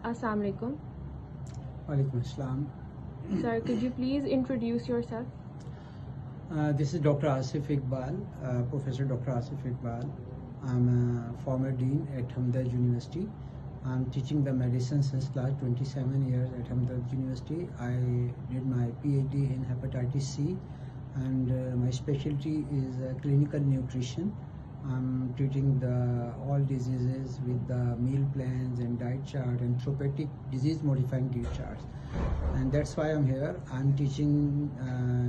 Assalamu alaikum. Walaikum assalam. Sir, could you please introduce yourself? This is Dr. Asif Iqbal, Professor Dr. Asif Iqbal. I'm a former dean at Hamdard University. I'm teaching the medicine since last 27 years at Hamdard University. I did my PhD in hepatitis C, and my specialty is clinical nutrition. I'm treating all diseases with the meal plans and diet chart and therapeutic disease modifying diet charts, and that's why I'm here. I'm teaching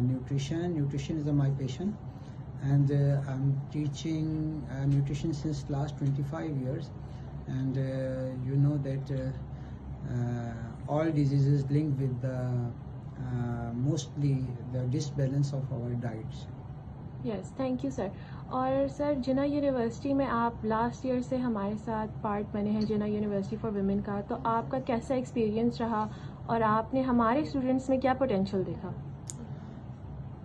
nutrition. Nutrition is my passion, and I'm teaching nutrition since last 25 years. And you know that all diseases linked with mostly the disbalance of our diets. Yes, thank you sir. اور سر جنا university میں آپ last year سے ہمارے ساتھ part بنے ہیں جنا یونیورسٹی فار ویمن کا، تو آپ کا کیسا ایکسپیرینس رہا اور آپ نے ہمارے اسٹوڈنٹس میں کیا پوٹینشیل دیکھا؟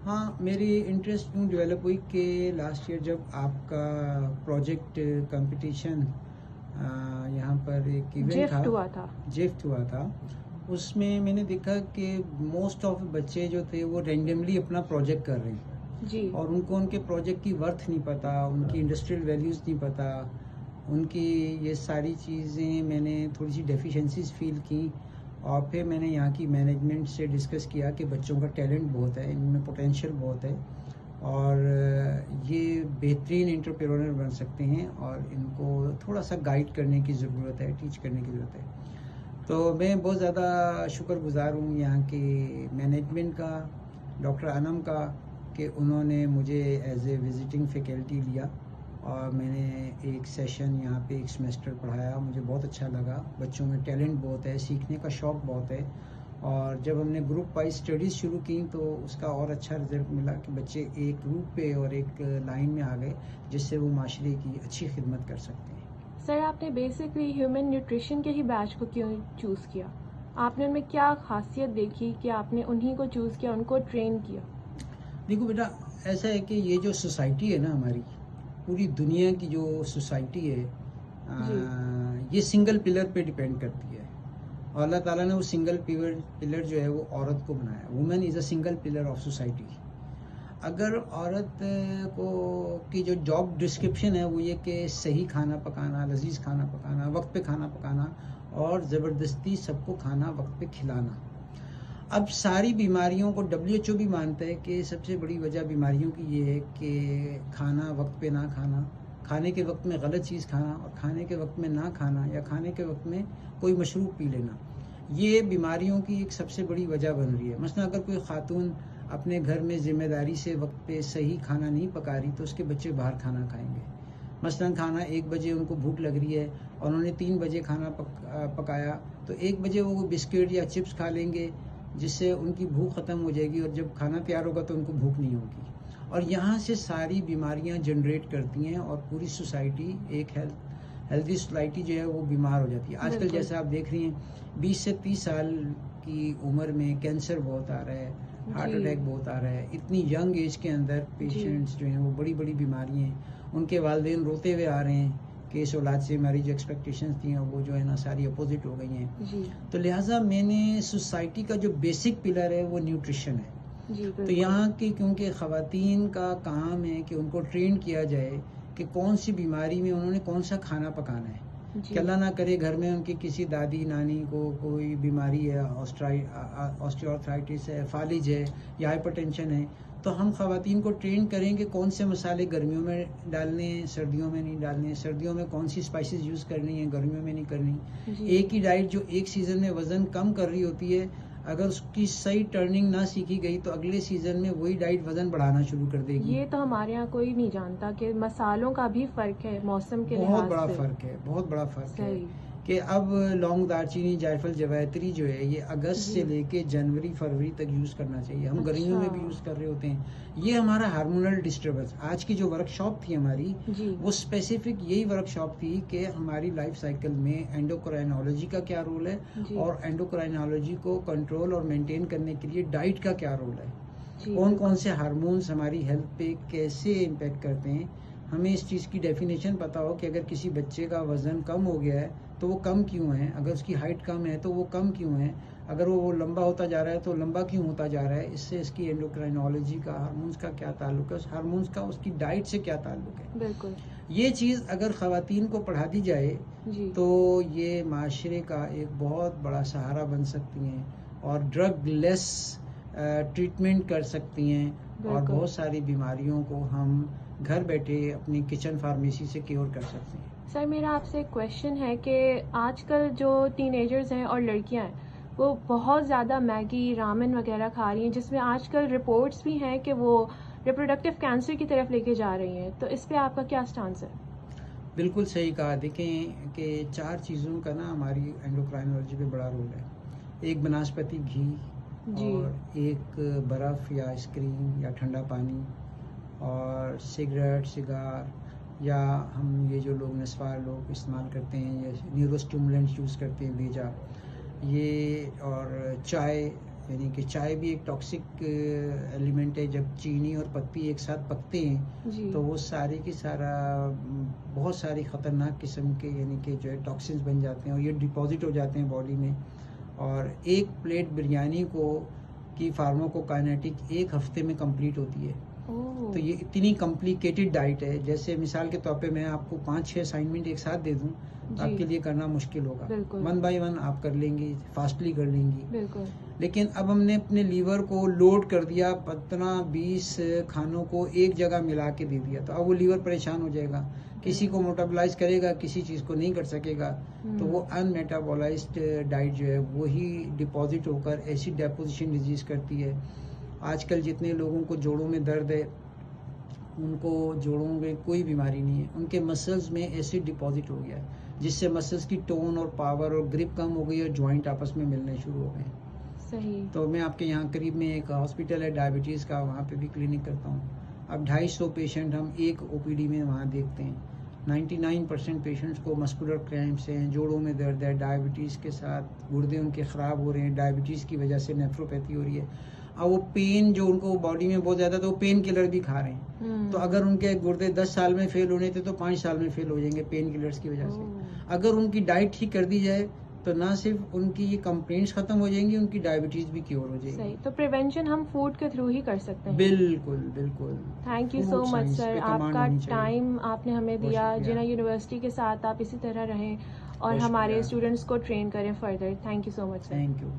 ہاں، میری انٹرسٹ یوں ڈیولپ ہوئی کہ لاسٹ ایئر جب آپ کا پروجیکٹ کمپٹیشن یہاں پر ایک ایونٹ جیفٹ ہوا تھا، اس میں میں نے دیکھا کہ موسٹ آف بچے جو تھے وہ رینڈملی اپنا پروجیکٹ کر رہے ہیں جی، اور ان کے پروجیکٹ کی ورتھ نہیں پتہ، ان کی انڈسٹریل ویلیوز نہیں پتہ، ان کی یہ ساری چیزیں میں نے تھوڑی سی ڈیفیشنسیز فیل کی. اور پھر میں نے یہاں کی مینجمنٹ سے ڈسکس کیا کہ بچوں کا ٹیلنٹ بہت ہے، ان میں پوٹینشیل بہت ہے اور یہ بہترین انٹرپرینور بن سکتے ہیں، اور ان کو تھوڑا سا گائیڈ کرنے کی ضرورت ہے، ٹیچ کرنے کی ضرورت ہے. تو میں بہت زیادہ شکر گزار ہوں یہاں کے مینجمنٹ کا، ڈاکٹر انم کا، کہ انہوں نے مجھے ایز اے وزٹنگ فیکلٹی لیا اور میں نے ایک سیشن یہاں پہ ایک سیمسٹر پڑھایا. مجھے بہت اچھا لگا. بچوں میں ٹیلنٹ بہت ہے، سیکھنے کا شوق بہت ہے، اور جب ہم نے گروپ وائز اسٹڈیز شروع کی تو اس کا اور اچھا رزلٹ ملا کہ بچے ایک روٹ پہ اور ایک لائن میں آ گئے جس سے وہ معاشرے کی اچھی خدمت کر سکتے ہیں. سر آپ نے بیسکلی ہیومن نیوٹریشن کے ہی بیچ کو کیوں چوز کیا؟ آپ نے ان میں کیا خاصیت دیکھی کہ آپ نے انہی کو چوز کیا، ان کو ٹرین کیا؟ دیکھو بیٹا، ایسا ہے کہ یہ جو سوسائٹی ہے نا، ہماری پوری دنیا کی جو سوسائٹی ہے یہ سنگل پلر پہ ڈیپینڈ کرتی ہے، اور اللہ تعالیٰ نے وہ سنگل پلر جو ہے وہ عورت کو بنایا. Woman is a single pillar of society. اگر عورت کو کی جو جاب ڈسکرپشن ہے وہ یہ کہ صحیح کھانا پکانا، لذیذ کھانا پکانا، وقت پہ کھانا پکانا اور زبردستی سب کو کھانا وقت پہ کھلانا. اب ساری بیماریوں کو WHO بھی مانتا ہے کہ سب سے بڑی وجہ بیماریوں کی یہ ہے کہ کھانا وقت پہ نہ کھانا، کھانے کے وقت میں غلط چیز کھانا، اور کھانے کے وقت میں نہ کھانا، یا کھانے کے وقت میں کوئی مشروب پی لینا. یہ بیماریوں کی ایک سب سے بڑی وجہ بن رہی ہے. مثلا اگر کوئی خاتون اپنے گھر میں ذمہ داری سے وقت پہ صحیح کھانا نہیں پکا رہی تو اس کے بچے باہر کھانا کھائیں گے. مثلا کھانا 1 بجے ان کو بھوک لگ رہی ہے اور انہوں نے 3 بجے کھانا پکایا تو 1 بجے وہ بسکٹ یا چپس کھا لیں گے جس سے ان کی بھوک ختم ہو جائے گی، اور جب کھانا تیار ہوگا تو ان کو بھوک نہیں ہوگی. اور یہاں سے ساری بیماریاں جنریٹ کرتی ہیں اور پوری سوسائٹی، ایک ہیلدی سوسائٹی جو ہے وہ بیمار ہو جاتی ہے. آج کل جیسا آپ دیکھ رہی ہیں 20 سے 30 سال کی عمر میں کینسر بہت آ رہا ہے، ہارٹ اٹیک بہت آ رہا ہے. اتنی ینگ ایج کے اندر پیشنٹس جو ہیں وہ بڑی بڑی بیماریاں ہیں، ان کے والدین روتے ہوئے آ رہے ہیں کہ اس اولاد سے ہماری جو ایکسپیکٹیشنز تھیں وہ جو ہے نا ساری اپوزٹ ہو گئی ہیں. تو لہٰذا میں نے سوسائٹی کا جو بیسک پلر ہے وہ نیوٹریشن ہے. تو یہاں کی کیونکہ خواتین کا کام ہے کہ ان کو ٹرین کیا جائے کہ کون سی بیماری میں انہوں نے کون سا کھانا پکانا ہے. کہ اللہ نہ کرے گھر میں ان کی کسی دادی نانی کو کوئی بیماری ہے، آسٹیوآرتھرائٹس ہے، فالج ہے یا ہائپر ٹینشن ہے، تو ہم خواتین کو ٹرین کریں کہ کون سے مسالے گرمیوں میں ڈالنے ہیں، سردیوں میں نہیں ڈالنے ہیں، سردیوں میں کون سی اسپائسیز یوز کرنی ہے، گرمیوں میں نہیں کرنی. ایک ہی ڈائٹ جو ایک سیزن میں وزن کم کر رہی ہوتی ہے، اگر اس کی صحیح ٹرننگ نہ سیکھی گئی تو اگلے سیزن میں وہی ڈائٹ وزن بڑھانا شروع کر دے گی. یہ تو ہمارے یہاں کوئی نہیں جانتا کہ مسالوں کا بھی فرق ہے موسم کے لحاظ سے. بہت بڑا فرق ہے، بہت بڑا فرق ہے کہ اب لونگ، دار چینی، جائفل، جویتری جو ہے یہ اگست سے لے کے جنوری فروری تک یوز کرنا چاہیے. ہم گرمیوں میں بھی یوز کر رہے ہوتے ہیں. یہ ہمارا ہارمونل ڈسٹربنس. آج کی جو ورک شاپ تھی ہماری وہ اسپیسیفک یہی ورک شاپ تھی کہ ہماری لائف سائیکل میں اینڈوکرائنالوجی کا کیا رول ہے اور اینڈوکرائنالوجی کو کنٹرول اور مینٹین کرنے کے لیے ڈائٹ کا کیا رول ہے، کون کون سے ہارمونس ہماری ہیلتھ پہ کیسے امپیکٹ کرتے ہیں. ہمیں اس چیز کی ڈیفینیشن پتہ ہو کہ اگر کسی بچے کا وزن کم ہو گیا ہے تو وہ کم کیوں ہے، اگر اس کی ہائٹ کم ہے تو وہ کم کیوں ہے، اگر وہ لمبا ہوتا جا رہا ہے تو لمبا کیوں ہوتا جا رہا ہے، اس سے اس کی اینڈوکرائنالوجی کا، ہارمونس کا کیا تعلق ہے، اس ہارمونس کا اس کی ڈائٹ سے کیا تعلق ہے. بالکل. یہ چیز اگر خواتین کو پڑھا دی جائے جی. تو یہ معاشرے کا ایک بہت بڑا سہارا بن سکتی ہیں اور ڈرگ لیس ٹریٹمنٹ کر سکتی ہیں، اور بہت ساری بیماریوں کو ہم گھر بیٹھے اپنی کچن فارمیسی سے کیور کر سکتے ہیں. سر میرا آپ سے ایک کویشچن ہے کہ آج کل جو ٹین ایجرز ہیں اور لڑکیاں ہیں وہ بہت زیادہ میگی، رامن وغیرہ کھا رہی ہیں، جس میں آج کل رپورٹس بھی ہیں کہ وہ ریپروڈکٹیو کینسر کی طرف لے کے جا رہی ہیں، تو اس پہ آپ کا کیا سٹانس ہے؟ بالکل صحیح کہا. دیکھیں کہ 4 چیزوں کا نا ہماری اینڈوکرائنالوجی پہ بڑا رول ہے. ایک بناسپتی گھی، اور ایک برف یا آئس کریم یا ٹھنڈا پانی، اور سگریٹ، سگار، یا ہم یہ جو لوگ نسوار لوگ استعمال کرتے ہیں، یہ نیورو اسٹیمولنٹ یوز کرتے ہیں بیجا، یہ، اور چائے، یعنی کہ چائے بھی ایک ٹاکسک ایلیمنٹ ہے. جب چینی اور پتی ایک ساتھ پکتے ہیں تو وہ ساری کی سارا بہت ساری خطرناک قسم کے یعنی کہ جو ہے ٹاکسنز بن جاتے ہیں اور یہ ڈپازٹ ہو جاتے ہیں باڈی میں. اور ایک پلیٹ بریانی کی فارماکوکائنیٹک 1 ہفتے میں کمپلیٹ ہوتی ہے. تو یہ اتنی کمپلیکیٹڈ ڈائٹ ہے، جیسے مثال کے طور پہ میں آپ کو 5-6 اسائنمنٹ ایک ساتھ دے دوں تو آپ کے لیے کرنا مشکل ہوگا. 1 بائی 1 آپ کر لیں گی، فاسٹلی کر لیں گی. لیکن اب ہم نے اپنے لیور کو لوڈ کر دیا، 15-20 کھانوں کو ایک جگہ ملا کے دے دیا، تو اب وہ لیور پریشان ہو جائے گا. کسی کو موٹابلائز کرے گا، کسی چیز کو نہیں کر سکے گا. تو وہ ان میٹابولائزڈ ڈائٹ جو ہے وہی ڈپازٹ ہو کر ایسڈ ڈیپوزیشن ڈیزیز کرتی ہے. آج کل جتنے لوگوں کو جوڑوں میں درد ہے، ان کو جوڑوں میں کوئی بیماری نہیں ہے، ان کے مسلز میں ایسڈ ڈپازٹ ہو گیا ہے، جس سے مسلز کی ٹون اور پاور اور گرپ کم ہو گئی اور جوائنٹ آپس میں ملنے شروع ہو گئے. صحیح. تو میں آپ کے یہاں قریب میں ایک ہاسپٹل ہے ڈائبٹیز کا، وہاں پہ بھی کلینک کرتا ہوں. اب 250 پیشنٹ ہم ایک او پی ڈی میں وہاں دیکھتے ہیں. 99% پیشنٹس کو مسکولر کریمپس ہیں، جوڑوں میں درد ہے، ڈائبٹیز کے ساتھ گردے ان کے خراب ہو رہے ہیں، ڈائبٹیز کی وجہ سے نیفروپیتھی ہو رہی ہے. اور وہ پین جو ان کو باڈی میں بہت زیادہ، تو وہ پین کلر بھی کھا رہے ہیں. تو اگر ان کے گردے 10 سال میں فیل ہونے تھے تو 5 سال میں فیل ہو جائیں گے پین کلرز کی وجہ سے. اگر ان کی ڈائٹ ٹھیک کر دی جائے تو نہ صرف ان کی یہ کمپلینٹس ختم ہو جائیں گی، ان کی ڈائبٹیز بھی کیور ہو جائے گی. صحیح. تو پریونشن ہم فوڈ کے تھرو ہی کر سکتے ہیں. بالکل بالکل. تھینک یو سو مچ سر، آپ کا ٹائم آپ نے ہمیں دیا. جنا یونیورسٹی کے ساتھ آپ اسی طرح رہیں اور ہمارے اسٹوڈنٹس کو ٹرین کریں further. Thank you so much sir. Thank you.